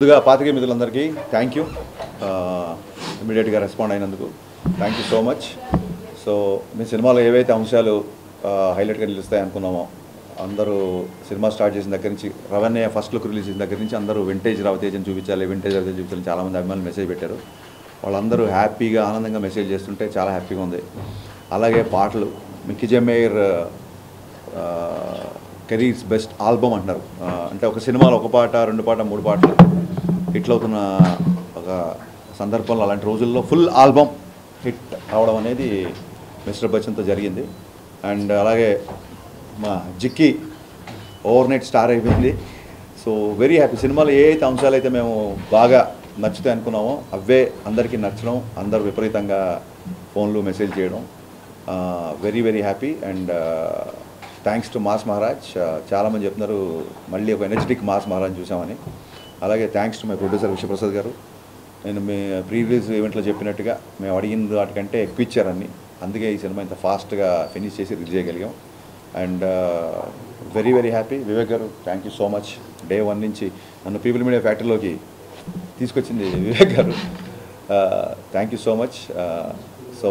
ముందుగా పాతికే మిత్రులందరికీ థ్యాంక్ యూ ఇమీడియట్గా రెస్పాండ్ అయినందుకు thank you so much. So మీ సినిమాలో ఏవైతే అంశాలు హైలైట్గా నిలుస్తాయి అనుకున్నామో అందరూ సినిమా స్టార్ట్ చేసిన దగ్గర నుంచి రవణ్య ఫస్ట్ లుక్ రిలీజ్ చేసిన దగ్గర నుంచి అందరూ వింటేజ్ రవితేజని చూపించాలి, వింటేజ్ రవితేజ్ చూపించాలని చాలామంది అభిమానులు మెసేజ్ పెట్టారు. వాళ్ళందరూ హ్యాపీగా ఆనందంగా మెసేజ్ చేస్తుంటే చాలా హ్యాపీగా ఉంది. అలాగే పాటలు మిక్కీ జమేర్ కెరీర్స్ బెస్ట్ ఆల్బమ్ అంటున్నారు. అంటే ఒక సినిమాలో ఒక పాట, రెండు పాట, మూడు పాటలు హిట్ అవుతున్న ఒక సందర్భంలో అలాంటి రోజుల్లో ఫుల్ ఆల్బమ్ హిట్ అవడం అనేది మిస్టర్ బచ్చన్తో జరిగింది. అండ్ అలాగే మా జిక్కి ఓవర్ నైట్ స్టార్ అయిపోయింది. So very happy. సినిమాలో ఏ అయితే అంశాలు అయితే మేము బాగా నచ్చుతాయి అనుకున్నామో అవే అందరికీ నచ్చడం, అందరూ విపరీతంగా ఫోన్లు మెసేజ్ చేయడం very very happy. And thanks to mass Maharaj. చాలామంది చెప్తున్నారు మళ్ళీ ఒక ఎనర్జెటిక్ మాస్ మహారాజ్ చూసామని. అలాగే thanks to my producer Vishwaprasad గారు. నేను మీ ప్రీ రిలీజ్ ఈవెంట్లో చెప్పినట్టుగా మేము అడిగిన వాటికంటే ఎక్కువ ఇచ్చారని, అందుకే ఈ సినిమా ఇంత ఫాస్ట్గా ఫినిష్ చేసి రిలీజ్ చేయగలిగాం. And very very happy. Vivek గారు thank you so much. Day 1 నుంచి నన్ను పీపుల్ మీడియా ఫ్యాక్టరీలోకి తీసుకొచ్చింది వివేక్ గారు. Thank you so much. So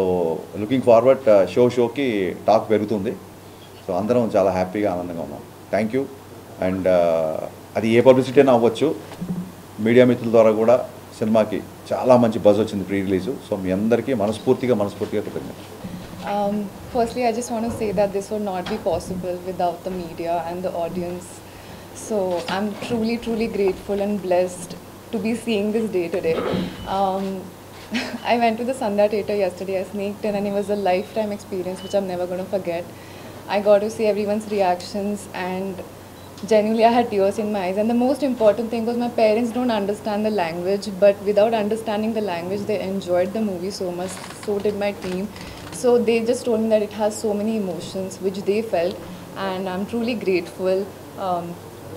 looking forward షోకి టాక్ పెరుగుతుంది. సో అందరం చాలా హ్యాపీగా ఆనందంగా ఉన్నాం. Thank you. అండ్ అది ఏ పబ్లిసిటీ అయినా అవ్వచ్చు, మీడియా మిత్రుల ద్వారా కూడా సినిమాకి చాలా మంచి బజ్ వచ్చింది ప్రీ రిలీజు. సో మీ అందరికీ మనస్ఫూర్తిగా కృతజ్ఞతలు. Firstly, I just want to say that this would not be possible without the media and the audience. So I'm truly grateful and blessed to be seeing this day today. I went to the Sandhya Theatre yesterday. I sneaked in and it was a lifetime experience which I'm never going to forget. I got to see everyone's reactions and genuinely I had tears in my eyes. And the most important thing was my parents don't understand the language, but without understanding the language they enjoyed the movie so much. So did my team. So they just told me that it has so many emotions which they felt, and I'm truly grateful.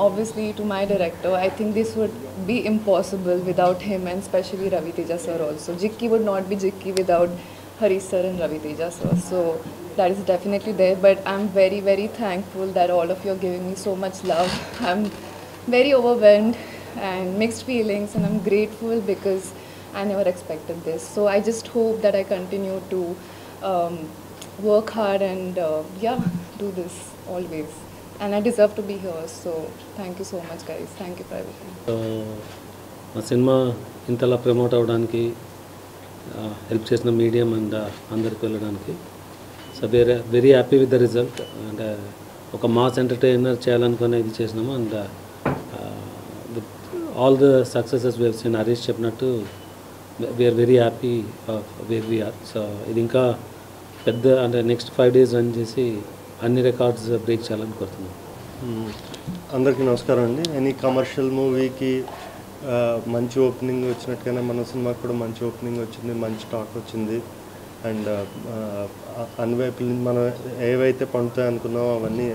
Obviously to my director, I think this would be impossible without him, and especially Ravi Teja sir also. Jikki would not be Jikki without Harish sir and Ravi Teja sir. So that is definitely there, but I'm very thankful that all of you are giving me so much love. I'm very overwhelmed and mixed feelings, and I'm grateful because I never expected this. So I just hope that I continue to work hard and do this always, and I deserve to be here. So thank you so much guys. Thank you for everything. మా సినిమా ఇంతలా promote అవ్వడానికి help చేసిన medium and అందరికి వెళ్ళడానికి. So very happy with the result. And ఒక mass entertainer చేయాలనుకునే ఇది చేసినాము. And all the successes we've seen Harish చెప్పినట్టు we are very happy where we are. So ఇది ఇంకా పెద్ద అంటే నెక్స్ట్ 5 days రన్ చేసి అన్ని రికార్డ్స్ బ్రేక్ చేయాలని కోరుతున్నాం. అందరికీ నమస్కారం అండి. ఎనీ కమర్షియల్ మూవీకి మంచి ఓపెనింగ్ వచ్చినట్టుగానే మన సినిమాకి కూడా మంచి ఓపెనింగ్ వచ్చింది, మంచి టాక్ వచ్చింది. అండ్ అన్ని వైపుల నుంచి మనం ఏవైతే పండుతాయి అనుకున్నామో అవన్నీ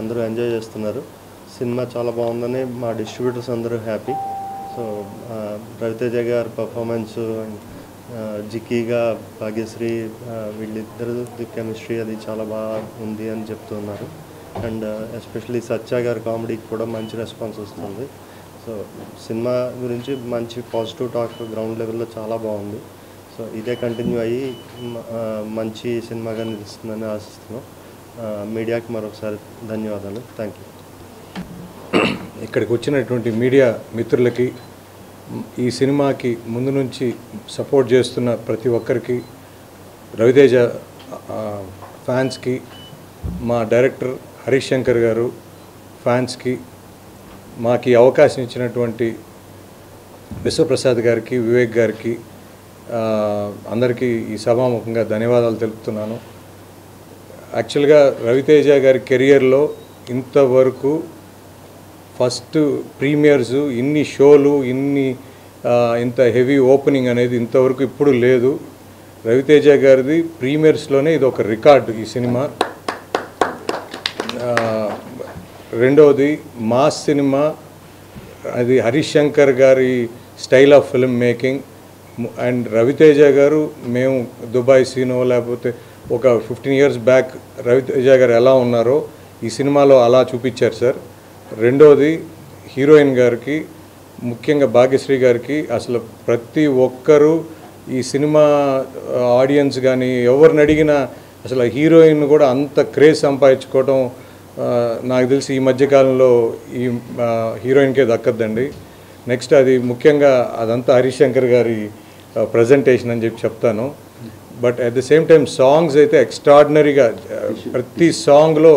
అందరూ ఎంజాయ్ చేస్తున్నారు. సినిమా చాలా బాగుందని మా డిస్ట్రిబ్యూటర్స్ అందరూ హ్యాపీ. సో రవితేజ గారి పర్ఫార్మెన్స్ అండ్ జిక్కీగా భాగ్యశ్రీ వీళ్ళిద్దరు కెమిస్ట్రీ అది చాలా బాగా ఉంది అని చెప్తున్నారు. అండ్ ఎస్పెషలీ సత్య గారి కామెడీకి కూడా మంచి రెస్పాన్స్ వస్తుంది. సో సినిమా గురించి మంచి పాజిటివ్ టాక్ గ్రౌండ్ లెవెల్లో చాలా బాగుంది. సో ఇదే కంటిన్యూ అయ్యి మంచి సినిమాగా నిలుస్తుందని ఆశిస్తున్నాం. మీడియాకి మరొకసారి ధన్యవాదాలు. Thank you. ఇక్కడికి వచ్చినటువంటి మీడియా మిత్రులకి, ఈ సినిమాకి ముందు నుంచి సపోర్ట్ చేస్తున్న ప్రతి ఒక్కరికి, రవితేజ ఫ్యాన్స్కి, మా డైరెక్టర్ హరీష్ శంకర్ గారు ఫ్యాన్స్కి, మాకు ఈ అవకాశం ఇచ్చినటువంటి విశ్వప్రసాద్ గారికి, వివేక్ గారికి, అందరికీ ఈ సభాముఖంగా ధన్యవాదాలు తెలుపుతున్నాను. యాక్చువల్గా రవితేజ గారి కెరియర్లో ఇంతవరకు ఫస్ట్ ప్రీమియర్స్, ఇన్ని షోలు, ఇంత హెవీ ఓపెనింగ్ అనేది ఇంతవరకు ఇప్పుడు లేదు. రవితేజ గారిది ప్రీమియర్స్లోనే ఇది ఒక రికార్డు ఈ సినిమా. రెండవది మాస్ సినిమా, అది హరీష్ శంకర్ గారి style of film making. And Ravi Teja గారు, మేము దుబాయ్ సీనో లేకపోతే ఒక 15 years బ్యాక్ రవితేజ గారు ఎలా ఉన్నారో ఈ సినిమాలో అలా చూపించారు సార్. రెండోది హీరోయిన్ గారికి ముఖ్యంగా భాగ్యశ్రీ గారికి అసలు ప్రతి ఒక్కరూ ఈ సినిమా ఆడియన్స్ కానీ ఎవరిని అడిగినా అసలు హీరోయిన్ కూడా అంత క్రేజ్ సంపాదించుకోవడం నాకు తెలిసి ఈ మధ్యకాలంలో ఈ హీరోయిన్కే దక్కద్దండి. నెక్స్ట్ అది ముఖ్యంగా అదంతా హరిశంకర్ గారి ప్రజెంటేషన్ అని చెప్తాను. But at the same time songs అయితే ఎక్స్ట్రాడినరీగా ప్రతి సాంగ్లో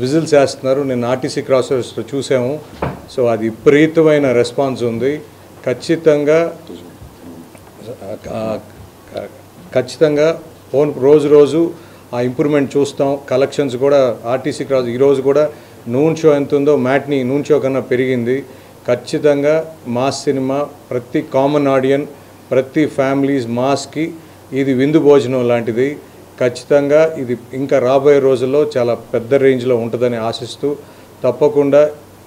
విజిల్స్ వేస్తున్నారు. నేను ఆర్టీసీ క్రాసర్స్లో చూసాము. సో అది విపరీతమైన రెస్పాన్స్ ఉంది. ఖచ్చితంగా రోజు ఆ ఇంప్రూవ్మెంట్ చూస్తాం. కలెక్షన్స్ కూడా ఆర్టీసీ క్రాస్ ఈరోజు కూడా నూన్ షో ఎంత ఉందో మ్యాట్ని నూన్ షో కన్నా పెరిగింది. ఖచ్చితంగా మాస్ సినిమా ప్రతి కామన్ ఆడియన్ ప్రతి ఫ్యామిలీస్ మాస్కి ఇది విందు భోజనం లాంటిది. ఖచ్చితంగా ఇది ఇంకా రాబోయే రోజుల్లో చాలా పెద్ద రేంజ్లో ఉంటుందని ఆశిస్తూ తప్పకుండా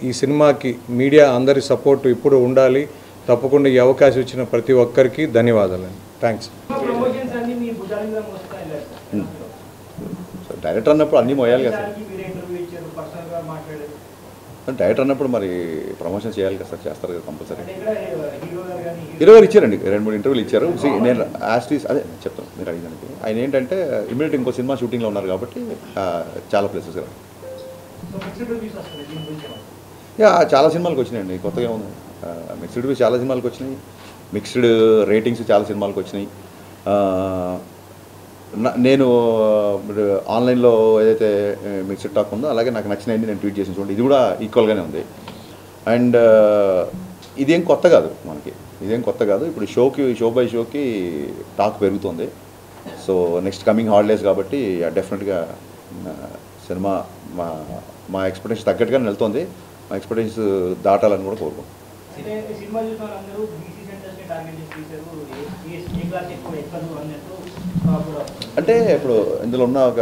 ఈ సినిమాకి మీడియా అందరి సపోర్టు ఇప్పుడు ఉండాలి. తప్పకుండా ఈ అవకాశం ఇచ్చిన ప్రతి ఒక్కరికి ధన్యవాదాలు. థ్యాంక్స్. డైరెక్టర్ అన్నప్పుడు అన్నీ మోయాలి కదా సార్. డైరెక్టర్ అన్నప్పుడు మరి ప్రమోషన్ చేయాలి కదా సార్, చేస్తారు కదా కంపల్సరీ. హీరో గారు ఇచ్చారండి, 2-3 ఇంటర్వ్యూలు ఇచ్చారు. నేను యాస్టీస్ అదే చెప్తాను మీరు అడిగినానికి. ఆయన ఏంటంటే ఇమీడియట్ ఇంకో సినిమా షూటింగ్లో ఉన్నారు కాబట్టి చాలా ప్లేసెస్ చాలా సినిమాలకు వచ్చినాయండి. కొత్తగా ఉంది మిక్స్డ్ రివ్యూస్ చాలా సినిమాలకు వచ్చినాయి, మిక్స్డ్ రేటింగ్స్ చాలా సినిమాలకు వచ్చినాయి. నేను ఆన్లైన్లో ఏదైతే మిక్స్డ్ టాక్ ఉందో అలాగే నాకు నచ్చినవి నేను ట్వీట్ చేసిన చూడండి, ఇది కూడా ఈక్వల్గానే ఉంది. అండ్ ఇదేం కొత్త కాదు మనకి, ఇదేం కొత్త కాదు. ఇప్పుడు షో బై షోకి టాక్ పెరుగుతుంది. సో నెక్స్ట్ కమింగ్ హాలిడేస్ కాబట్టి డెఫినెట్గా సినిమా మా ఎక్స్పెక్టేషన్ తగ్గట్టుగానే వెళ్తుంది. మా ఎక్స్పెక్టేషన్స్ దాటాలని కూడా కోరుకుంటున్నాం. అంటే ఇప్పుడు ఇందులో ఉన్న ఒక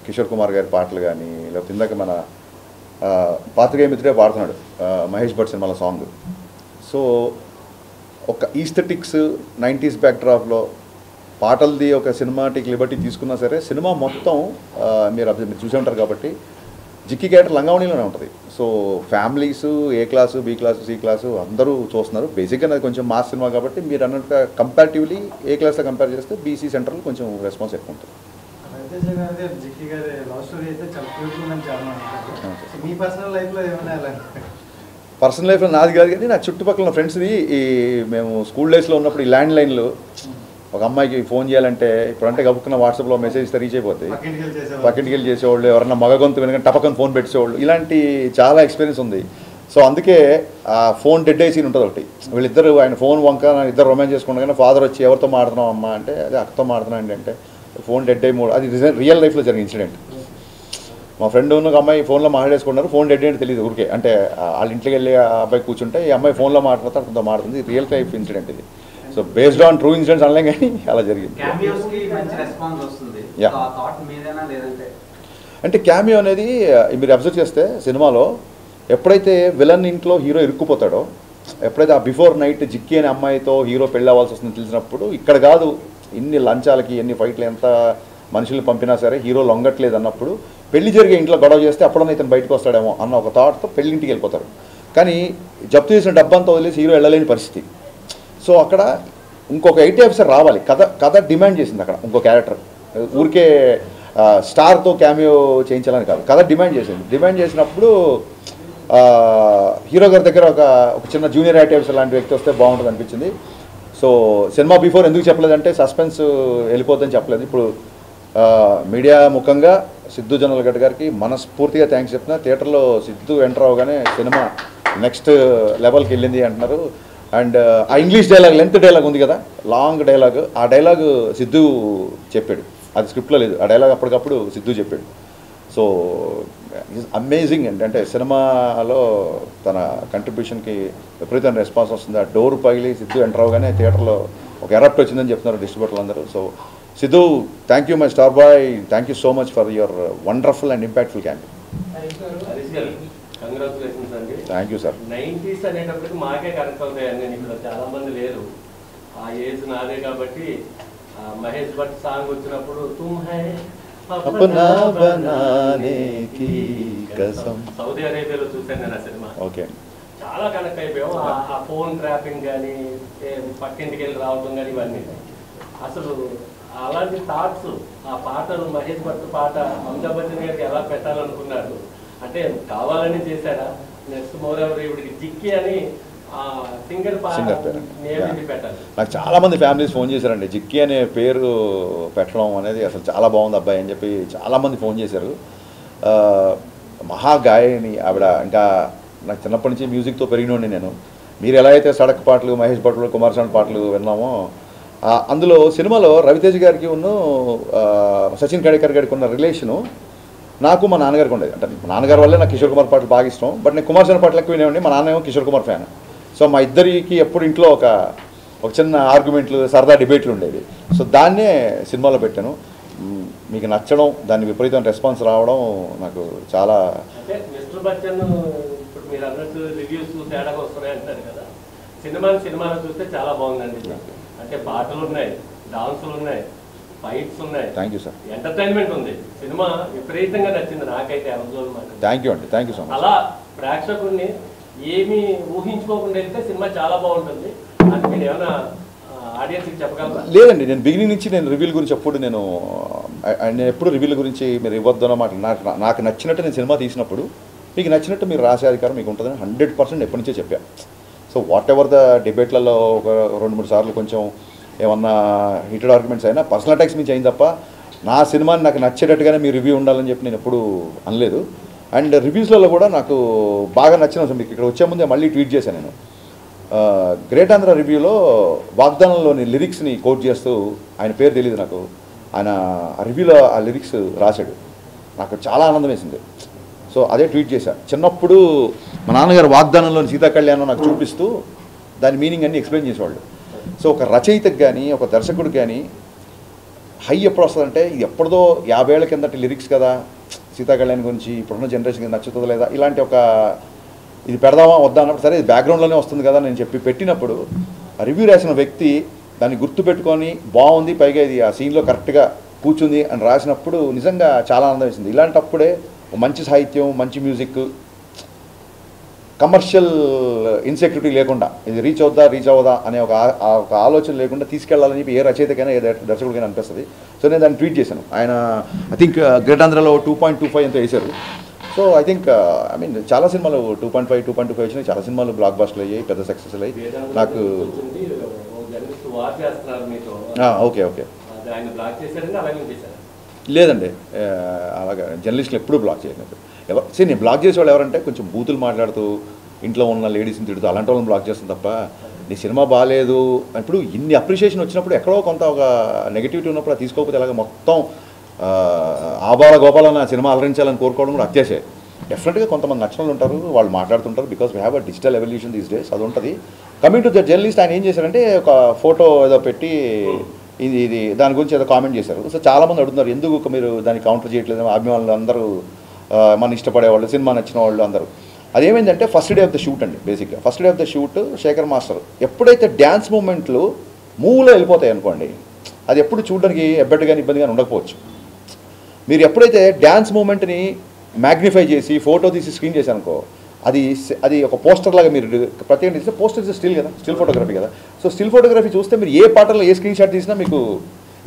కిషోర్ కుమార్ గారి పాటలు కానీ, లేకపోతే ఇందాక మన పాత్రికేయ మిత్రుడే పాడుతున్నాడు మహేష్ భట్ సినిమాల సాంగ్. సో ఒక ఈస్థెటిక్స్ 90s బ్యాక్డ్రాప్లో పాటలది ఒక సినిమాటిక్ లిబర్టీ తీసుకున్నా సరే సినిమా మొత్తం మీరు చూసే ఉంటారు కాబట్టి జిక్కి క్యారెక్టర్ లంగావణిలోనే ఉంటుంది. So families A class B class C class అందరూ చూస్తున్నారు. బేసిక్గా అది కొంచెం మాస్ సినిమా కాబట్టి మీరు అన్నట్టుగా కంపారిటివ్లీ ఏ క్లాస్తో కంపేర్ చేస్తే బీసీ సెంటర్లో కొంచెం రెస్పాన్స్ ఎక్కువ ఉంటుంది. పర్సనల్ లైఫ్లో నాది కాదు కానీ నా చుట్టుపక్కల ఫ్రెండ్స్ది మేము స్కూల్ డేస్లో ఉన్నప్పుడు ఈ ల్యాండ్ లైన్లు ఒక అమ్మాయికి ఫోన్ చేయాలంటే ఇప్పుడంటే గబుక్కున్న వాట్సాప్లో మెసేజ్ ఇస్తే రీచ్ అయిపోద్ది. పక్కింటికి వెళ్ళి చేసేవాళ్ళు, ఎవరన్నా మగ గొంతు వెనక టపకని ఫోన్ పెట్టేవాళ్ళు, ఇలాంటి చాలా ఎక్స్పీరియన్స్ ఉంది. సో అందుకే ఆ ఫోన్ డెడ్ అయ్యి సీన్ ఉంటుంది ఒకటి. వీళ్ళిద్దరు ఆయన ఫోన్ వంక ఇద్దరు రొమాన్స్ చేసుకుంటా కానీ ఫాదర్ వచ్చి ఎవరితో మాడుతున్నావు అమ్మ అంటే అదే అక్కతో మాడుతున్నాను అంటే ఫోన్ డెడ్ అయ్యి అది రియల్ లైఫ్లో జరిగిన ఇన్సిడెంట్. మా ఫ్రెండ్ ఉన్న అమ్మాయి ఫోన్లో మాట్లాడేసుకున్నారు, ఫోన్ డెడ్ అంటే తెలియదు ఊరికే. అంటే వాళ్ళ ఇంటికి వెళ్ళి ఆ అబ్బాయి కూర్చుంటే ఈ అమ్మాయి ఫోన్లో మాట్లాడుతూ అతనితో మాడుతుంది. రియల్ లైఫ్ ఇన్సిడెంట్ ఇది. So based on true incidents అనలేం కానీ అలా జరిగింది. అంటే క్యామియో అనేది మీరు అబ్జర్వ్ చేస్తే సినిమాలో ఎప్పుడైతే విలన్ ఇంట్లో హీరో ఇరుక్కుపోతాడో, ఎప్పుడైతే ఆ బిఫోర్ నైట్ జిక్కి అనే అమ్మాయితో హీరో పెళ్ళి అవ్వాల్సి వస్తుందని తెలిసినప్పుడు ఇక్కడ కాదు ఇన్ని లంచాలకి ఎన్ని ఫైట్లు ఎంత మనుషుల్ని పంపినా సరే హీరో లొంగట్లేదు అన్నప్పుడు పెళ్లి జరిగే ఇంట్లో గొడవ చేస్తే అప్పుడన్నా ఇతను బయటకు వస్తాడేమో అన్న ఒక థాట్తో పెళ్ళింటికి వెళ్ళిపోతారు. కానీ జప్తు చేసిన డబ్బంతా వదిలేసి హీరో వెళ్ళలేని పరిస్థితి. సో అక్కడ ఇంకొక ఐటీ ఆఫీసర్ రావాలి, కథ డిమాండ్ చేసింది. అక్కడ ఇంకో క్యారెక్టర్ ఊరికే స్టార్తో క్యామియో చేయించాలని కాదు, కథ డిమాండ్ చేసింది. డిమాండ్ చేసినప్పుడు హీరో గారి దగ్గర ఒక చిన్న జూనియర్ ఐటీ ఆఫీసర్ లాంటి వ్యక్తి వస్తే బాగుంటుంది అనిపించింది. సో సినిమా బిఫోర్ ఎందుకు చెప్పలేదంటే సస్పెన్స్ వెళ్ళిపోద్దని చెప్పలేదు. ఇప్పుడు మీడియా ముఖంగా సిద్ధు జొన్నలగడ్డ గారికి మనస్ఫూర్తిగా థ్యాంక్స్ చెప్తున్నా. థియేటర్లో సిద్ధు ఎంటర్ అవగానే సినిమా నెక్స్ట్ లెవెల్కి వెళ్ళింది అంటున్నారు. అండ్ ఆ ఇంగ్లీష్ డైలాగ్ లెంత్ డైలాగ్ ఉంది కదా, లాంగ్ డైలాగ్, ఆ డైలాగ్ సిద్ధు చెప్పాడు, అది స్క్రిప్ట్లో లేదు. ఆ డైలాగ్ అప్పటికప్పుడు సిద్ధు చెప్పాడు. సో ఈజ్ అమేజింగ్ అంటే సినిమాలో తన కంట్రిబ్యూషన్కి విపరీతమైన రెస్పాన్స్ వస్తుంది. ఆ డోర్ పగిలి సిద్ధు ఎంటర్ అవగానే థియేటర్లో ఒక ఎరప్ట్ వచ్చిందని చెప్తున్నారు డిస్ట్రిబ్యూటర్లు అందరూ. So Siddhu, thank you my star boy, thank you so much for your wonderful and impactful campaign. Congratulations అండి. Thank you sir. 90s అనేటప్పటికి మాకే కరెక్ట్ అవుతాయండి, నేను ఇక్కడ చాలా మంది లేరు, ఆ ఏజ్ నాదే కాబట్టి మహేష్ భట్ సాంగ్ వచ్చినప్పుడు తుమ్ high Apna బనానే key Kasam Saudi అరేబియాలో చూశాను నేను ఆ సినిమా. ఓకే. చాలా కనెక్ట్ అయిపోయాం. ఆ ఫోన్ ట్రాపింగ్ కానీ పక్కింటికి వెళ్ళి రావడం కానీ ఇవన్నీ అసలు అలాంటి థాట్స్ ఆ పాటలు మహేష్ భట్ పాట అమితాబ్ బచ్చన్ గారికి ఎలా పెట్టాలనుకున్నారు అంటే కావాలని చేశారా? నెక్స్ట్ మోరెవర్ ఇవిడికి జిక్కి అని సింగర్ పెట్టాలి. నాకు చాలా మంది ఫ్యామిలీస్ ఫోన్ చేశారండి. జిక్కి అనే పేరు పెట్టడం అనేది అసలు చాలా బాగుంది అబ్బాయి అని చెప్పి చాలామంది ఫోన్ చేశారు. మహాగాయని ఆవిడ. ఇంకా నాకు చిన్నప్పటి నుంచి మ్యూజిక్తో పెరిగినోండి నేను. మీరు ఎలా అయితే సడక్ పాటలు, మహేష్ భట్లు, కుమార్ సాండ్ పాటలు విన్నామో అందులో సినిమాలో రవితేజ్ గారికి ఉన్న సచిన్ కడేకర్ గారికి ఉన్న రిలేషను నాకు మా నాన్నగారికి ఉండేది. అంటే మా నాన్నగారి వల్లే నాకు కిషోర్ కుమార్ పాటలు బాగా ఇష్టం. బట్ నేను కుమార్ సాండ్ పాటలు ఎక్కువ వినేవాడిని. మా నాన్న ఏమో కిషోర్ కుమార్ ఫ్యాన్. సో మా ఇద్దరికి ఎప్పుడు ఇంట్లో ఒక చిన్న ఆర్గ్యుమెంట్లు, సరదా డిబేట్లు ఉండేవి. సో దాన్నే సినిమాలో పెట్టాను. మీకు నచ్చడం, దాన్ని విపరీతమైన రెస్పాన్స్ రావడం నాకు చాలా. అంటే మిస్టర్ బచ్చన్ ఇప్పుడు మీరు అన్నట్టు రివ్యూస్ తేడాగా వస్తున్నాయి అంటారు కదా, సినిమాలో చూస్తే చాలా బాగుందండి. అంటే పాటలు ఉన్నాయి, డాన్సులు ఉన్నాయి, ఫైట్స్ ఉన్నాయి. Thank you sir. ఎంటర్టైన్మెంట్ ఉంది. సినిమా విపరీతంగా నచ్చింది నాకైతే. థ్యాంక్ యూ అండి, థ్యాంక్ యూ సో మచ్. అలా ప్రేక్షకుడిని ఏమీ ఊహించుకోకుండా వెళ్తే సినిమా చాలా బాగుంటుంది అని మీరు ఏమైనా ఆడియన్స్కి చెప్పగలరా? లేదండి, నేను బిగినింగ్ నుంచి నేను రివ్యూల గురించి నేను ఎప్పుడు రివ్యూల గురించి మీరు ఇవ్వద్దు అన్నమాట. నాకు నచ్చినట్టు నేను సినిమా తీసినప్పుడు మీకు నచ్చినట్టు మీరు రాసే అధికారం మీకు ఉంటుందని 100% ఎప్పటి నుంచే చెప్పాను. సో వాట్ ఎవర్ ద డిబేట్లలో ఒక 2-3 సార్లు కొంచెం ఏమన్నా హీటెడ్ ఆర్గ్యుమెంట్స్ అయినా పర్సనల్ అటాక్స్ నుంచి అయింది తప్ప నా సినిమాని నాకు నచ్చేటట్టుగానే మీ రివ్యూ ఉండాలని చెప్పి నేను ఎప్పుడు అనలేదు. అండ్ రివ్యూస్లలో కూడా నాకు బాగా నచ్చిన మీకు ఇక్కడ వచ్చే ముందే మళ్ళీ ట్వీట్ చేశాను నేను. గ్రేట్ ఆంధ్ర రివ్యూలో వాగ్దానంలోని లిరిక్స్ని కోట్ చేస్తూ, ఆయన పేరు తెలియదు నాకు, ఆయన ఆ రివ్యూలో ఆ లిరిక్స్ రాశాడు. నాకు చాలా ఆనందం వేసింది. సో అదే ట్వీట్ చేశాను. చిన్నప్పుడు మా నాన్నగారు వాగ్దానంలోని సీతా కళ్యాణం నాకు చూపిస్తూ దాని మీనింగ్ అన్నీ ఎక్స్ప్లెయిన్ చేసేవాళ్ళు. సో ఒక రచయితకు కానీ ఒక దర్శకుడికి కానీ హై ఎప్పుడు వస్తుందంటే ఇది ఎప్పుడుదో 50 ఏళ్ల కిందటి లిరిక్స్ కదా, సీతా కళ్యాణ్ గురించి ఇప్పుడున్న జనరేషన్కి నచ్చుతుందో లేదా ఇలాంటి ఒక ఇది పెడదామా వద్దా అన్నప్పుడు సరే ఇది బ్యాక్గ్రౌండ్లోనే వస్తుంది కదా నేను చెప్పి పెట్టినప్పుడు రివ్యూ రాసిన వ్యక్తి దాన్ని గుర్తుపెట్టుకొని బాగుంది, పైగా ఇది ఆ సీన్లో కరెక్ట్గా కూర్చుంది అని రాసినప్పుడు నిజంగా చాలా ఆనందం వేసింది. ఇలాంటప్పుడే మంచి సాహిత్యం, మంచి మ్యూజిక్, కమర్షియల్ ఇన్సెక్యూరిటీ లేకుండా ఇది రీచ్ అవుదా అనే ఒక ఆలోచన లేకుండా తీసుకెళ్లాలని చెప్పి ఏ రచయితకైనా ఏ దర్శకుడికైనా అనిపిస్తుంది. సో నేను దాన్ని ట్వీట్ చేశాను. ఆయన ఐ థింక్ గ్రేట్ ఆంధ్రలో 2.25 ఎంతో వేశారు. So I think I mean చాలా సినిమాలు 2.5, 2.25 వచ్చినాయి. చాలా సినిమాలు బ్లాక్ బస్టర్లు అయ్యాయి, పెద్ద సక్సెస్లు అయ్యి. నాకు ఓకే లేదండి, అలాగా జర్నలిస్టులు ఎప్పుడూ బ్లాక్ చేయలేదు. నేను బ్లాక్ చేసేవాళ్ళు ఎవరంటే కొంచెం బూతులు మాట్లాడుతూ ఇంట్లో ఉన్న లేడీస్ని తిడుతూ అలాంటి వాళ్ళని బ్లాక్ చేస్తాను తప్ప నీ సినిమా బాగాలేదు ఇప్పుడు ఇన్ని అప్రిషియేషన్ వచ్చినప్పుడు ఎక్కడో కొంత ఒక నెగిటివిటీ ఉన్నప్పుడు అది తీసుకోకపోతే అలాగే మొత్తం ఆబాల గోపాలన్న సినిమా అలరించాలని కోరుకోవడం కూడా అత్యాశే. డెఫినెట్గా కొంతమంది నచ్చినలు ఉంటారు, వాళ్ళు మాట్లాడుతుంటారు. Because we have a digital evolution these days, అది ఉంటుంది. కమింగ్ టు ద జర్నలిస్ట్, ఆయన ఏం చేశారంటే ఒక ఫోటో ఏదో పెట్టి ఇది దాని గురించి ఏదో కామెంట్ చేశారు. సో చాలామంది అడుగుతున్నారు ఎందుకు మీరు దాన్ని కౌంటర్ చేయట్లేదు, అభిమానులు అందరూ మన ఇష్టపడేవాళ్ళు, సినిమా నచ్చిన వాళ్ళు అందరూ. అదేమైందంటే first day of the shoot అండి. బేసిక్గా first day of the shoot Shekhar master ఎప్పుడైతే డ్యాన్స్ మూమెంట్లు మూవ్లో వెళ్ళిపోతాయి అనుకోండి, అది ఎప్పుడు చూడడానికి ఎబ్బెట్టుగా ఇబ్బందిగా ఉండకపోవచ్చు. మీరు ఎప్పుడైతే డ్యాన్స్ మూమెంట్ని మ్యాగ్నిఫై చేసి ఫోటో తీసి స్క్రీన్ చేశారనుకో, అది ఒక పోస్టర్ లాగా మీరు ప్రత్యేకంగా తీస్తే పోస్టర్ ఇస్ స్టిల్ కదా, స్టిల్ ఫోటోగ్రఫీ కదా. సో స్టిల్ ఫోటోగ్రఫీ చూస్తే మీరు ఏ పాటలో ఏ స్క్రీన్ షాట్ తీసినా మీకు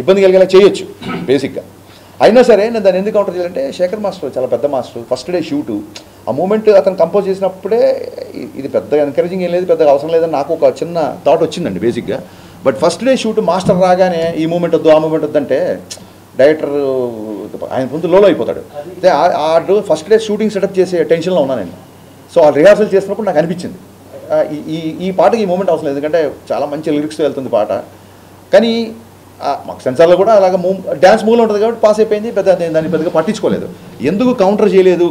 ఇబ్బంది కలిగేలా చేయొచ్చు బేసిక్గా. అయినా సరే నేను దాన్ని ఎందుకు కౌంటర్ చేయాలంటే శేఖర్ మాస్టర్ చాలా పెద్ద మాస్టర్. ఫస్ట్ డే షూటు ఆ మూమెంట్ అతను కంపోజ్ చేసినప్పుడే ఇది పెద్దగా ఎంకరేజింగ్ ఏం లేదు, పెద్దగా అవసరం లేదని నాకు ఒక చిన్న థాట్ వచ్చిందండి బేసిక్గా. But first day shoot master రాగానే ఈ మూమెంట్ వద్దు ఆ మూమెంట్ వద్దంటే డైరెక్టర్ ఆయన ముందు లోలో అయిపోతాడు. అయితే ఆ ఫస్ట్ డే షూటింగ్ సెటప్ చేసే టెన్షన్లో ఉన్నాను నేను. సో ఆ రిహార్సల్ చేసినప్పుడు నాకు అనిపించింది ఈ పాటకి ఈ మూమెంట్ అవసరం లేదు, ఎందుకంటే చాలా మంచి లిరిక్స్తో వెళ్తుంది పాట. కానీ మాకు సెన్సార్లో కూడా అలాగ డ్యాన్స్ మూవ్లో ఉంటుంది కాబట్టి పాస్ అయిపోయింది, దాన్ని పెద్దగా పట్టించుకోలేదు. ఎందుకు కౌంటర్ చేయలేదు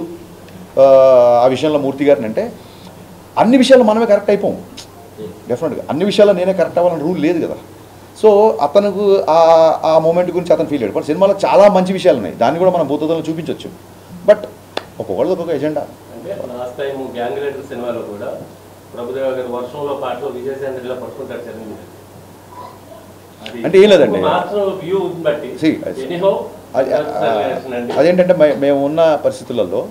ఆ విషయంలో మూర్తి గారిని అంటే అన్ని విషయాలు మనమే కరెక్ట్ అయిపోం. డెఫినెట్గా అన్ని విషయాల్లో నేనే కరెక్ట్ అవ్వాలని రూల్ లేదు కదా. సో అతనికి ఆ మూమెంట్ గురించి అతను ఫీల్ అయ్యాడు. బట్ సినిమాలో చాలా మంచి విషయాలు ఉన్నాయి, దాన్ని కూడా మనం భూతద్దంలో చూపించవచ్చు. బట్ ఒక్కొక్కళ్ళది ఒక్కొక్క ఎజెండా. అంటే లాస్ట్ టైం గ్యాంగ్ లీడర్ సినిమాలో కూడా ప్రభుదేవ గారు వర్షంలో పాటలో విజయశాంతిలో పట్టుకుంటారు చిరంజీవి. అంటే ఏం లేదండి, అదేంటంటే మేము ఉన్న పరిస్థితులలో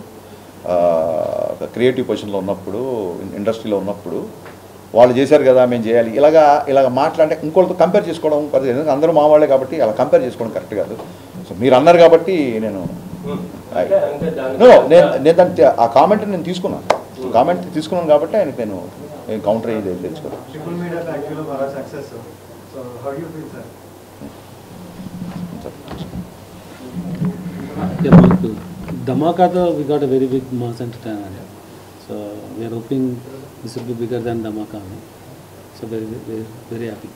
ఒక క్రియేటివ్ పొజిషన్లో ఉన్నప్పుడు, ఇండస్ట్రీలో ఉన్నప్పుడు వాళ్ళు చేశారు కదా మేము చేయాలి ఇలాగ మాట్లాడే ఇంకోళ్ళతో కంపేర్ చేసుకోవడం పద్ధతి. ఎందుకంటే అందరూ మా వాళ్ళే కాబట్టి అలా కంపేర్ చేసుకోవడం కరెక్ట్ కాదు. సో మీరు అన్నారు కాబట్టి నేను నేను దానికి ఆ కామెంట్ నేను తీసుకున్నాను కాబట్టి ఆయనకి నేను కౌంటర్ అయ్యి తెచ్చుకోను. Dhamaka, we got a very big mass entertainment. So we are hoping this will be bigger than Dhamaka. So very happy.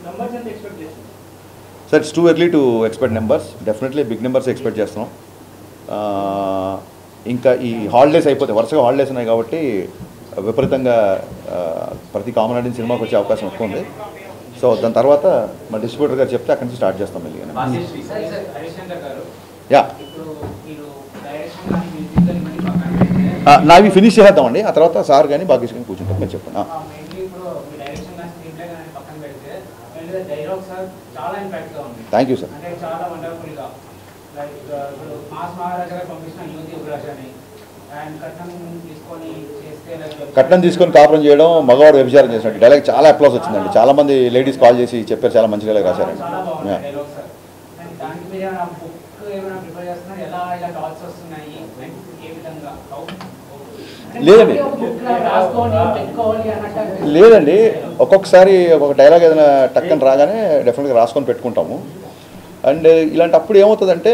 Numbers and expectations. So it's too early to expect numbers. Definitely big numbers expect చేస్తున్నాం. ఇంకా ఈ holidays అయిపోతాయి, వరుసగా holidays ఉన్నాయి కాబట్టి విపరీతంగా ప్రతి common audience సినిమాకి వచ్చే అవకాశం ఎక్కువ ఉంది. సో దాని తర్వాత మా డిస్ట్రిబ్యూటర్ గారు చెప్తే అక్కడి నుంచి స్టార్ట్ చేస్తాం మళ్ళీ. యా నావి ఫినిష్ చేద్దామండి, ఆ తర్వాత సార్ కానీ భాగ్యశ్రీ కానీ కూర్చుంటాం. మీరు చెప్పండి. Thank you sir. కట్నం తీసుకొని కాపురం చేయడం మగవాడు వ్యభిచారం చేసినట్టు డైలాగ్ చాలా అప్లాస్ వచ్చిందండి. చాలా మంది లేడీస్ కాల్ చేసి చెప్పారు, చాలా మంచి డైలాగ్ రాశారండి. లేదండి ఒక్కొక్కసారి ఒక డైలాగ్ ఏదైనా టక్కని రాగానే డెఫినెట్గా రాసుకొని పెట్టుకుంటాము. అండ్ ఇలాంటప్పుడు ఏమవుతుందంటే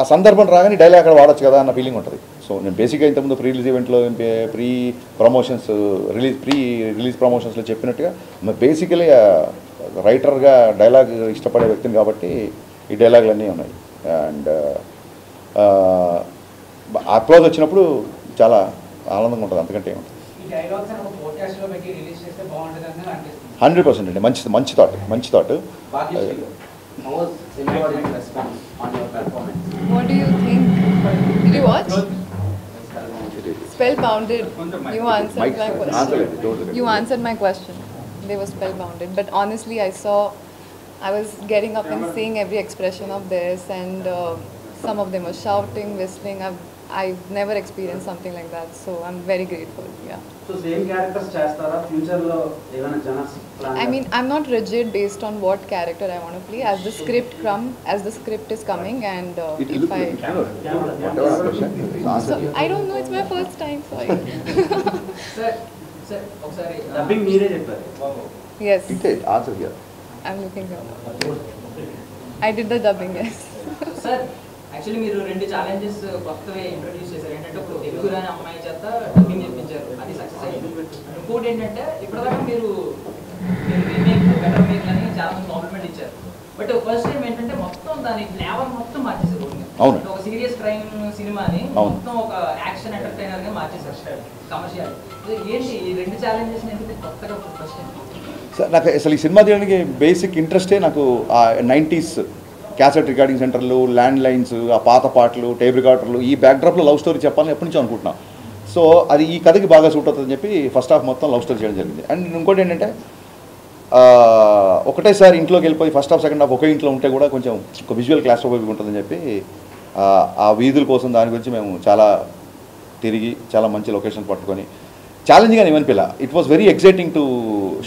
ఆ సందర్భం రాగానే డైలాగ్ అక్కడ వాడచ్చు కదా అన్న ఫీలింగ్ ఉంటుంది. సో నేను బేసిక్గా ఇంతకుముందు ప్రీ రిలీజ్ ఈవెంట్లో ప్రీ రిలీజ్ ప్రమోషన్స్లో చెప్పినట్టుగా బేసికలీ రైటర్గా డైలాగ్ ఇష్టపడే వ్యక్తిని కాబట్టి ఈ డైలాగులన్నీ ఉన్నాయి. అండ్ అప్లాజ్ వచ్చినప్పుడు చాలా ఆనందంగా ఉంటుంది, అంతకంటే ఏముంటుంది. 100% అండి. మంచి thought. What do you think? Did you watch? Spellbounded. You answered my question. You answered my question. They were spellbounded. But honestly, I was getting up and seeing every expression of theirs, and some of them were shouting, whistling. I've never experienced something like that, so I'm very grateful. Yeah. So same characters chestara future lo evana janas plan. I mean, I'm not rigid based on what character I want to play. As the script is coming, and if I so I don't know. It's my first time, sorry. Sir, ఒకసారి dubbing మీరే చెప్పారు. Yes. Answer here. I'm looking here. I did the dubbing, yes. Sir, actually మీరు 2 challenges కొత్తగా introduce చేశారు. ఏంటంటే ఇప్పుడు తెలుగు రాని అమ్మాయి చేత డబ్బింగ్ చెప్పించారు, అది సక్సెస్ అయ్యింది. ఇంకోటి ఏంటంటే ఇప్పటిదాకా మీరు రీమేక్ బెటర్ మేక్ అని చాలా మంది కాంప్లిమెంట్ ఇచ్చారు. బట్ ఫస్ట్ టైం ఏంటంటే మొత్తం దాని ఫ్లేవర్ మొత్తం మార్చేశారు. ఒక సీరియస్ క్రైమ్ సినిమాని మొత్తం ఒక యాక్షన్ ఎంటర్టైనర్ గా మార్చేశారు, కమర్షియల్. ఏంటి ఈ 2 ఛాలెంజెస్ ఎందుకు కొత్తగా ఫస్ట్ టైం? సార్ నాకు అసలు ఈ సినిమా తీయడానికి బేసిక్ ఇంట్రెస్టే నాకు ఆ 90s క్యాసెట్ రికార్డింగ్ సెంటర్లు, ల్యాండ్ లైన్స్, ఆ పాత పాటలు, టేప్ రికార్డర్లు, ఈ బ్యాక్డ్రాప్లో లవ్ స్టోరీ చెప్పాలని ఎప్పటి నుంచో అనుకుంటున్నాను. సో అది ఈ కథకి బాగా సూట్ అవుతుందని చెప్పి ఫస్ట్ హాఫ్ మొత్తం లవ్ స్టోరీ చేయడం జరిగింది. అండ్ ఇంకోటి ఏంటంటే ఒకటేసారి ఇంట్లోకి వెళ్ళిపోయి ఫస్ట్ హాఫ్ సెకండ్ హాఫ్ ఒకే ఇంట్లో ఉంటే కూడా కొంచెం ఒక విజువల్ క్లాస్ట్రోఫోబిక్ ఉంటుందని చెప్పి ఆ వీధుల కోసం దాని గురించి మేము చాలా తిరిగి చాలా మంచి లొకేషన్ పట్టుకొని ఛాలెంజింగ్ అని ఏమనిపిల్ల. It was very exciting to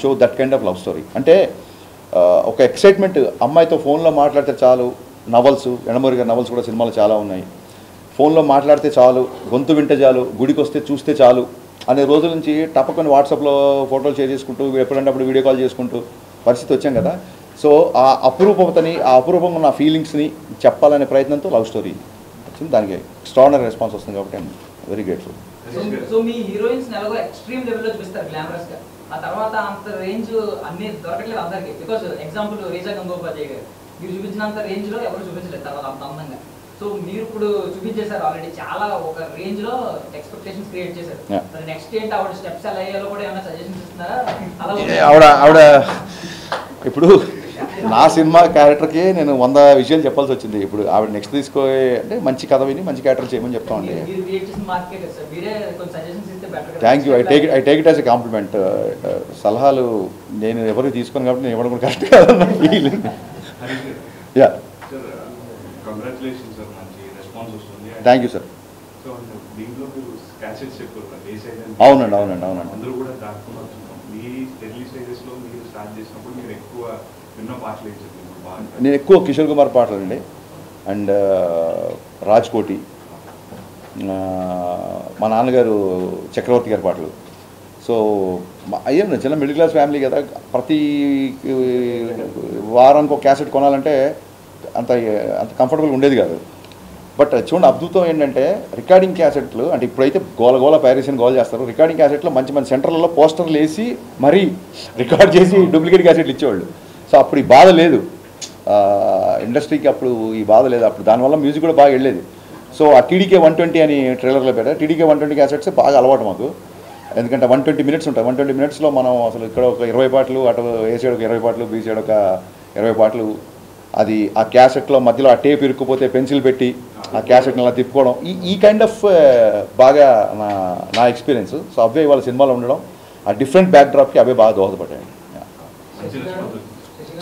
show that kind of love story. అంటే ఒక ఎక్సైట్మెంట్, అమ్మాయితో ఫోన్లో మాట్లాడితే చాలు. నవల్స్, ఎండమూరి గారి నవల్స్ కూడా సినిమాలు చాలా ఉన్నాయి. ఫోన్లో మాట్లాడితే చాలు, గొంతు వింటే చాలు, గుడికి వస్తే చూస్తే చాలు అనే రోజుల నుంచి తప్పకొని వాట్సాప్లో ఫోటోలు షేర్ చేసుకుంటూ ఎప్పుడంటే అప్పుడు వీడియో కాల్ చేసుకుంటూ పరిస్థితి వచ్చాం కదా. సో ఆ అపురూపతని, ఆ అపురూపంగా ఉన్న ఫీలింగ్స్ని చెప్పాలనే ప్రయత్నంతో లవ్ స్టోరీ వచ్చింది. దానికి ఎక్స్ట్రాడినరీ రెస్పాన్స్ వస్తుంది కాబట్టి I'm very grateful. So me heroines ఎలాగో ఎక్స్ట్రీమ్ లెవెల్లో చూపిస్తారు గ్లామరస్ గా, ఆ తర్వాత అంత రేంజ్ అన్ని దొరకట్లేదు అందరికి. బికాజ్ ఎగ్జాంపుల్ రీజా గంగోపాధ్యాయ గారు మీరు చూపించినంత రేంజ్ లో ఎవరు చూపించలేదు తర్వాత అంత అందంగా. సో మీరు ఇప్పుడు చూపించేశారు ఆల్రెడీ, చాలా ఒక రేంజ్ లో ఎక్స్పెక్టేషన్స్ క్రియేట్ చేశారు. నెక్స్ట్ ఏంటి ఆవిడ స్టెప్స్ ఎలా అయ్యాలో కూడా ఏమైనా సజెషన్స్ ఇస్తున్నారా? ఆవిడ ఇప్పుడు నా సినిమా క్యారెక్టర్కి నేను 100 విషయాలు చెప్పాల్సి వచ్చింది. ఇప్పుడు ఆవిడ నెక్స్ట్ తీసుకోే అంటే మంచి కథ విని మంచి క్యారెక్టర్ చేయమని చెప్తామండి. Thank you. I take it as a compliment. సలహాలు నేను ఎవరికి తీసుకోను కాబట్టి నేను ఇవ్వడం కూడా కరెక్ట్ కాదన్న feeling. Yeah, thank you sir. దీంట్లో మీరు స్క్రాచెస్ చెప్పారు ఏ సైడ్ అవునండి అవునండి అవునండి అందరూ కూడా దాటుకుని వచ్చున్నాం. మీ ఎర్లీ స్టేజెస్లో మీరు స్టార్ట్ చేసినప్పుడు మీరు ఎక్కువ విన్న పాటలు ఏం చెప్పారు బాగా? నేను ఎక్కువ కిషోర్ కుమార్ పాటలు అండి, అండ్ రాజ్కోటి, మా నాన్నగారు చక్రవర్తి గారి పాటలు. సో అయ్యాను చిన్న మిడిల్ క్లాస్ ఫ్యామిలీ కదా, ప్రతి వారానికి ఒక క్యాసెట్ కొనాలంటే అంత అంత కంఫర్టబుల్గా ఉండేది కాదు. బట్ చూడండి అద్భుతం ఏంటంటే రికార్డింగ్ క్యాసెట్లు అంటే ఇప్పుడైతే గోల ప్యారిస్ అని గోల్ చేస్తారు. రికార్డింగ్ క్యాసెట్లో మంచి మంచి సెంటర్లలో పోస్టర్లు వేసి మరీ రికార్డ్ చేసి డూప్లికేట్ క్యాసెట్లు ఇచ్చేవాళ్ళు. సో అప్పుడు ఈ బాధ లేదు ఇండస్ట్రీకి, అప్పుడు ఈ బాధ లేదు. అప్పుడు దానివల్ల మ్యూజిక్ కూడా బాగా వెళ్ళేది. సో ఆ టీడీకే 120 అని ట్రైలర్లో పెట్టారు. టీడీకే 120 క్యాసెట్స్ బాగా అలవాటు మాకు, ఎందుకంటే 120 మినిట్స్ ఉంటాయి. 120 మినిట్స్లో మనం అసలు ఇక్కడ ఒక 20 పాటలు, అటు ఏ సైడ్ ఒక 20 పాటలు, బీ సైడ్ ఒక 20 పాటలు. అది ఆ క్యాసెట్లో మధ్యలో ఆ టేప్ ఇరుక్కుపోతే పెన్సిల్ పెట్టి ఆ క్యాసెట్ని అలా తిప్పుకోవడం, ఈ కైండ్ ఆఫ్ బాగా నా ఎక్స్పీరియన్స్. సో అవే వాళ్ళ సినిమాలో ఉండడం, ఆ డిఫరెంట్ బ్యాక్ డ్రాప్కి అవే బాగా దోహదపడ్డాయి.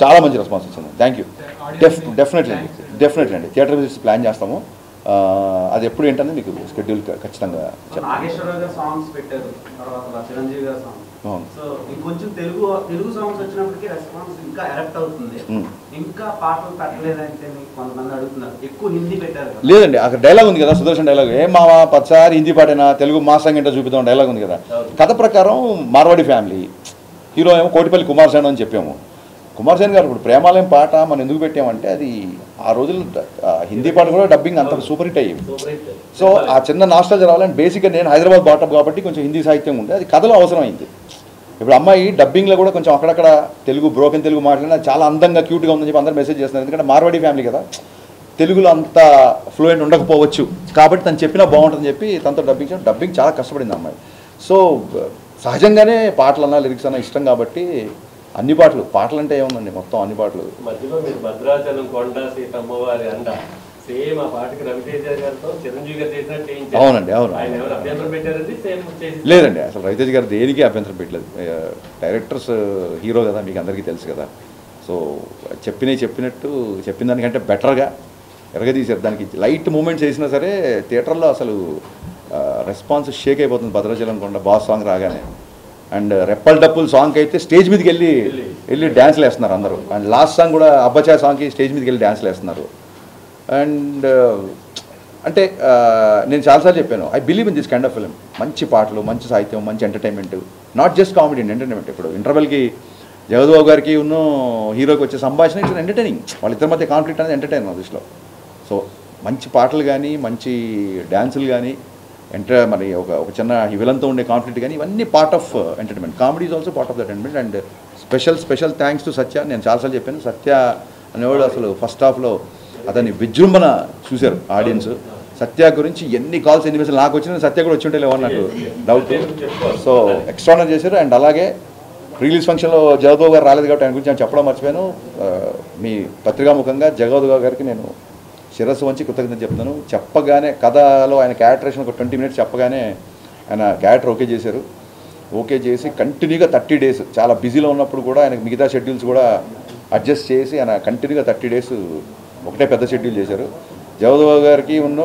చాలా మంచి రెస్పాన్స్ వచ్చింది. Thank you. డెఫినెట్లీ అండి థియేటర్ విజిట్స్ ప్లాన్ చేస్తాము. అది ఎప్పుడు ఏంటంటే మీకు షెడ్యూల్ ఖచ్చితంగా నాగేశ్వరరావు గారు సాంగ్స్ పెట్టారు, తర్వాత చిరంజీవి గారు సాంగ్స్. సో ఇంకొంచెం తెలుగు సాంగ్స్ వచ్చినప్పటికీ రెస్పాన్స్ ఇంకా ఎరప్ట్ అవుతుంది. ఇంకా పాటలు పెట్టలేదంటే కొంతమంది అడుగుతున్నారు. ఎక్కువ హిందీ పెట్టారు. లేదండి, అక్కడ డైలాగ్ ఉంది కదా, సుదర్శన్ డైలాగ్, ఏ మావా పచ్చారి హిందీ పాటేనా, తెలుగు మా సంగ ఏంటో చూపిద్దాం డైలాగ్ ఉంది కదా. కథ ప్రకారం మార్వాడి ఫ్యామిలీ, హీరో ఏమో కోటిపల్లి కుమార్ సేన్ అని చెప్పాము. కుమార్ సేన్ గారు ఇప్పుడు ప్రేమాలయం పాట మనం ఎందుకు పెట్టామంటే అది ఆ రోజులు హిందీ పాట కూడా డబ్బింగ్ అంత సూపర్ హిట్ అయ్యింది. సో ఆ చిన్న నాస్టాలజీ రావాలని బేసిక్గా నేను హైదరాబాద్ బాటప్ కాబట్టి కొంచెం హిందీ సాహిత్యం ఉండే, అది కథలో అవసరమైంది. ఇప్పుడు అమ్మాయి డబ్బింగ్లో కూడా కొంచెం అక్కడక్కడ తెలుగు బ్రోకెన్ తెలుగు మాట్లాడినా చాలా అందంగా క్యూట్గా ఉందని చెప్పి అందరూ మెసేజ్ చేస్తున్నారు. ఎందుకంటే మార్వాడి ఫ్యామిలీ కదా, తెలుగులో అంత ఫ్లూయెంట్ ఉండకపోవచ్చు కాబట్టి తను చెప్పినా బాగుంటుందని చెప్పి తనతో డబ్బింగ్ చాలా కష్టపడింది అమ్మాయి. సో సహజంగానే పాటలు అన్నా లిరిక్స్ అన్నా ఇష్టం కాబట్టి అన్ని పాటలు అంటే ఏముందండి, మొత్తం అన్ని పాటలు. మధ్యలో మీరు భద్రాచలం కొండ సీతమ్మవారి అండ సేమ్ ఆ పాటకి రవితేజ గారితో చిరంజీవి గారు చేసినట్టు. అవునండి అవును. ఆయన ఎవరు అభ్యంతరం పెట్టారండి? సేమ్ లేదండి, అసలు రవితేజ గారు దేనికి అభ్యంతరం పెట్టలేదు. డైరెక్టర్స్ హీరో కదా, మీకు అందరికీ తెలుసు కదా. సో చెప్పినట్టు చెప్పిన దానికంటే బెటర్గా ఎరగదీశారు. దానికి లైట్ మూమెంట్స్ వేసినా సరే థియేటర్లో అసలు రెస్పాన్స్ షేక్ అయిపోతుంది. భద్రాచలం కొండ బాస్ సాంగ్ రాగానే, అండ్ రెప్పల్ డప్పుల్ సాంగ్కి అయితే స్టేజ్ మీదకి వెళ్ళి డ్యాన్స్లు వేస్తున్నారు అందరూ. అండ్ లాస్ట్ సాంగ్ కూడా అబ్బచా సాంగ్కి స్టేజ్ మీదకి వెళ్ళి డ్యాన్స్లు వేస్తున్నారు. అండ్ అంటే నేను చాలాసార్లు చెప్పాను, I believe in this kind of film. మంచి పాటలు, మంచి సాహిత్యం, మంచి entertainment, not just comedy and entertainment. ఇప్పుడు ఇంటర్వెల్కి జగద్బాబు గారికి ఉన్న హీరోకి వచ్చే సంభాషణ ఇట్స్ ఎంటర్టైనింగ్. వాళ్ళిద్దరి మధ్య కాన్ఫ్లిక్ట్ అనేది ఎంటర్టైన్ నా దృష్టిలో. సో మంచి పాటలు కానీ, మంచి డ్యాన్సులు కానీ, మరి ఒక చిన్న విలన్తో ఉండే కాన్ఫ్లిక్ట్ కానీ, ఇవన్నీ part of entertainment. Comedy is also part of the entertainment. And special thanks to Satya. నేను చాలాసార్లు చెప్పాను, సత్య అనేవాడు అసలు ఫస్ట్ హాఫ్లో అతన్ని విజృంభణ చూశారు ఆడియన్స్. సత్య గురించి ఎన్ని కాల్స్ ఎన్ని మెసేజ్ నాకు వచ్చినా సత్య కూడా వచ్చి ఉంటే లేవని నాకు డౌట్. సో ఎక్స్ట్రానర్ చేశారు. అండ్ అలాగే రిలీజ్ ఫంక్షన్లో జగద్బాబు గారు రాలేదు కాబట్టి ఆయన గురించి నేను చెప్పడం మర్చిపోయాను. మీ పత్రికాముఖంగా జగద్బాబు గారికి నేను శిరస్సు వంచి కృతజ్ఞత చెప్తున్నాను. చెప్పగానే కథలో ఆయన క్యారెక్టరేషన్ ఒక 20 మినిట్స్ చెప్పగానే ఆయన క్యారెక్టర్ ఓకే చేశారు. ఓకే చేసి కంటిన్యూగా 30 డేస్ చాలా బిజీలో ఉన్నప్పుడు కూడా ఆయనకు మిగతా షెడ్యూల్స్ కూడా అడ్జస్ట్ చేసి ఆయన కంటిన్యూగా 30 డేస్ ఒకటే పెద్ద షెడ్యూల్ చేశారు. జగద్బాబు గారికి ఉన్న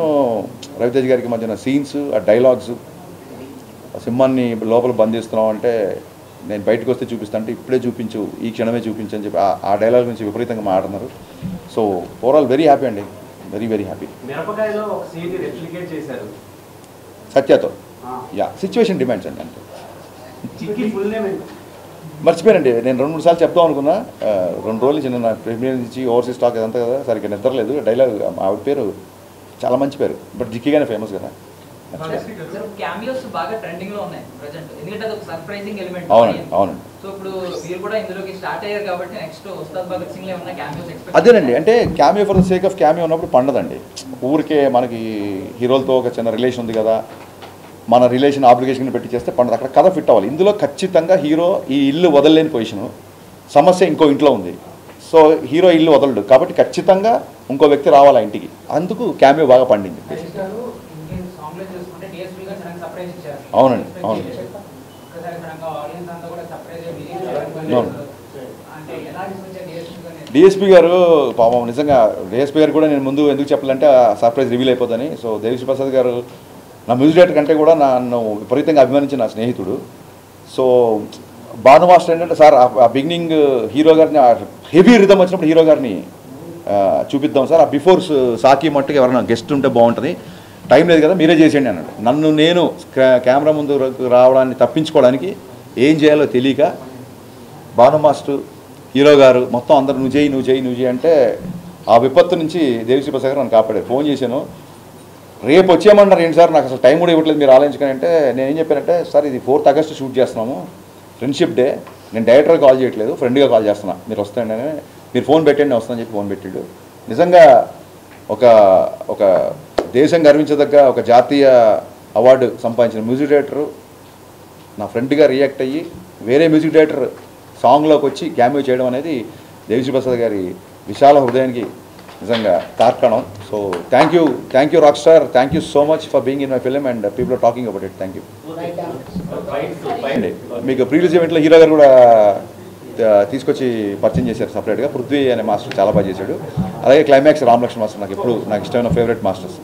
రవితేజ్ గారికి మధ్యన సీన్స్, ఆ డైలాగ్స్, సింహాన్ని లోపల బంధిస్తున్నాం అంటే నేను బయటకు వస్తే చూపిస్తాను అంటే ఇప్పుడే చూపించు, ఈ క్షణమే చూపించు అని చెప్పి ఆ డైలాగ్ నుంచి విపరీతంగా మాట్లాడుతున్నారు. సో ఓవరాల్ వెరీ హ్యాపీ అండి, వెరీ హ్యాపీ. మిరపకాయలో ఒక సీన్ రెప్లికేట్ చేశారు సత్యతో. యా, సిచ్యువేషన్ డిమాండ్స్ అండి. అంటే చిక్కి ఫుల్ నేమ్ మర్చిపోయానండి, నేను 2-3 సార్లు చెప్తాం అనుకున్నా. 2 రోజులు చిన్న నా ప్రీమియర్ నుంచి ఓవర్సీస్ స్టాక్ ఇదంతా కదా, సరిగ్గా నిద్రలేదు. డైలాగ్ ఆవిడ పేరు చాలా మంచి పేరు, బట్ జిక్కిగానే ఫేమస్ కదా. క్యామియోస్ బాగా ట్రెండింగ్ లో ఉన్నాయి ప్రెజెంట్, ఎందుకంటే అది ఒక సర్ప్రైజింగ్ ఎలిమెంట్. అవునండి. సో ఇప్పుడు మీరు కూడా ఇందులోకి స్టార్ట్ అయ్యారు కాబట్టి నెక్స్ట్ ఉస్తాద్ భగత్ సింగ్ లో ఉన్న క్యామియోస్ ఎక్స్పెక్ట్. అదేనండి, అంటే cameo for the sake of cameo ఉన్నప్పుడు పండదండి. ఊరికే మనకి హీరోలతో ఒక చిన్న రిలేషన్ ఉంది కదా, మన రిలేషన్ ఆబ్లిగేషన్ పెట్టి చేస్తే పండదు. అక్కడ కథ ఫిట్ అవ్వాలి. ఇందులో ఖచ్చితంగా హీరో ఈ ఇల్లు వదలలేని పొజిషను, సమస్య ఇంకో ఇంట్లో ఉంది. సో హీరో ఇల్లు వదలడు కాబట్టి ఖచ్చితంగా ఇంకో వ్యక్తి రావాలి ఆ ఇంటికి. అందుకు క్యామియో బాగా పండింది. అవునండి, అవును. డిఎస్పీ గారు పాపం నిజంగా, డిఎస్పీ గారు కూడా నేను ముందు ఎందుకు చెప్పాలంటే సర్ప్రైజ్ రివీల్ అయిపోతుంది. సో దేవిశ్రీ ప్రసాద్ గారు నా మ్యూజిక్ డైరెక్టర్ కంటే కూడా నన్ను విపరీతంగా అభిమానించిన నా స్నేహితుడు. సో భాను మాస్టర్ ఏంటంటే సార్ ఆ బిగినింగ్ హీరో గారిని హెవీ రిథమ్ వచ్చినప్పుడు హీరో గారిని చూపిద్దాం సార్, ఆ బిఫోర్ సాకి మట్టుకు ఎవరైనా గెస్ట్ ఉంటే బాగుంటుంది, టైం లేదు కదా మీరే చేసేయండి అన్నాడు. నన్ను నేను కెమెరా ముందు రావడాన్ని తప్పించుకోవడానికి ఏం చేయాలో తెలియక భాను మాస్టర్ హీరో గారు మొత్తం అందరు నువ్వు చేయి అంటే ఆ విపత్తు నుంచి దేవిశ్రీ ప్రసాద్ గారు నన్ను కాపాడారు. ఫోన్ చేశాను, రేపు వచ్చేయమన్నారు ఏంటి సార్, నాకు అసలు టైం కూడా ఇవ్వట్లేదు మీరు ఆలోచించుకొని అంటే నేను ఏం చెప్పానంటే సార్ ఇది 4th ఆగస్ట్ షూట్ చేస్తున్నాము, ఫ్రెండ్షిప్ డే, నేను డైరెక్టర్ కాల్ చేయట్లేదు ఫ్రెండ్గా కాల్ చేస్తున్నా, మీరు వస్తాయండి అని మీరు ఫోన్ పెట్టండి నేను వస్తానని చెప్పి ఫోన్ పెట్టాడు. నిజంగా ఒక దేశం గర్వించదగ్గ ఒక జాతీయ అవార్డు సంపాదించిన మ్యూజిక్ డైరెక్టరు నా ఫ్రెండ్గా రియాక్ట్ అయ్యి వేరే మ్యూజిక్ డైరెక్టర్ సాంగ్లోకి వచ్చి క్యామియో చేయడం అనేది దేవిశ్రీ ప్రసాద్ గారి విశాల హృదయానికి నిజంగా తార్కణం. So thank you rock star, thank you so much for being in my film and people are talking about it. Thank you. మీకు ప్రీవియస్ ఈవెంట్లో హీరో గారు కూడా తీసుకొచ్చి పరిచయం చేశారు సపరేట్గా. పృథ్వీ అనే మాస్టర్ చాలా బాగా చేశాడు. అలాగే క్లైమాక్స్ రామలక్ష్మణ్ మాస్టర్ నాకు ఇష్టమైన ఫేవరెట్ మాస్టర్స్.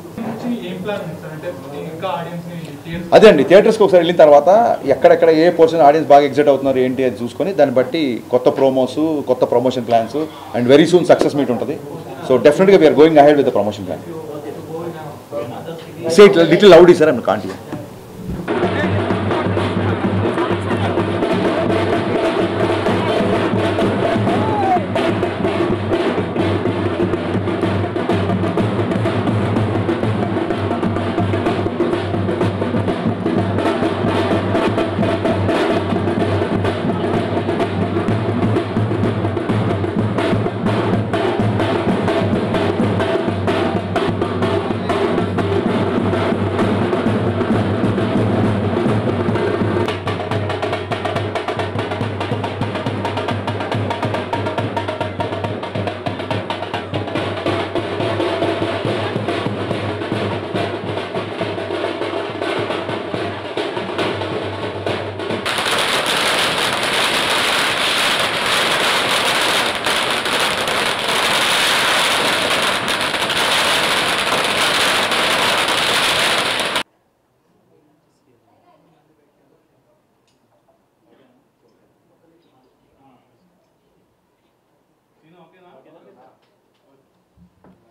అదే అండి, థియేటర్స్కి ఒకసారి వెళ్ళిన తర్వాత ఎక్కడెక్కడ ఏ పోర్షన్ ఆడియన్స్ బాగా ఎగ్జైట్ అవుతున్నారు ఏంటి అది చూసుకొని దాన్ని బట్టి కొత్త ప్రోమోస్, కొత్త promotion plans and very soon success meet ఉంటుంది. సో డెఫినెట్గా we are going ahead with the promotion plan. Say it a little loudly, sir. I'm can't hear.